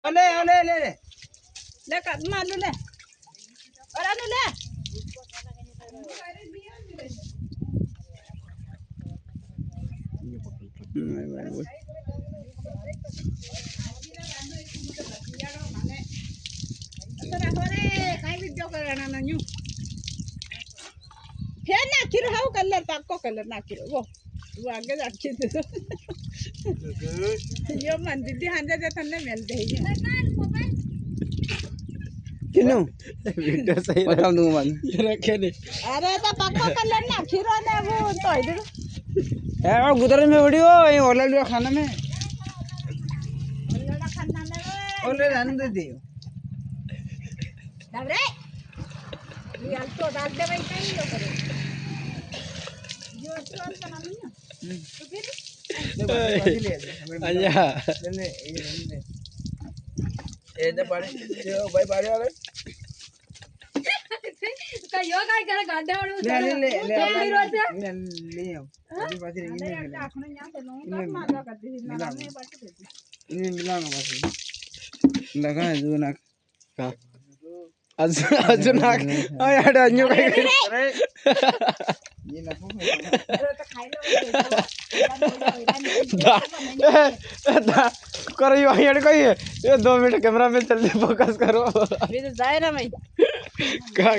ले ले ले ले ले कदम आलू ले और आलू ले फिर ना किरो हाउ कलर ताको कलर ना किरो वो आगे जाके दे यो मन दीदी हांजा जतन ने मिलते ही किनु वीडियो सही बता दूंगा मन ये रखे ने अरे तो पक्का कलर ना खीरो ने वो तो इधर है और गुदर में वीडियो ये ऑलरेडी खाना में ऑलरेडी आने दे दियो डबरे ये अल्टो डाल दे भाई कहीं लो करे जो तो बना लिया तो फिर अच्छा ले ये दे पाड़े जो भाई पाड़े वाले का यो काय करे गाड्डा वाला ले ले ले ले ले आओ अभी बात रही अरे यार आखने यहां से लो तो मारा करती थी ना में बात देती इन्हें मिलाना बस लगा है जो ना का अजुनाक ओ यार अन्यो काय करे ये ना अरे तो खाई लो करो यार कोई ये 2 मिनट कैमरा में जल्दी फोकस करो अभी तो जाए ना भाई का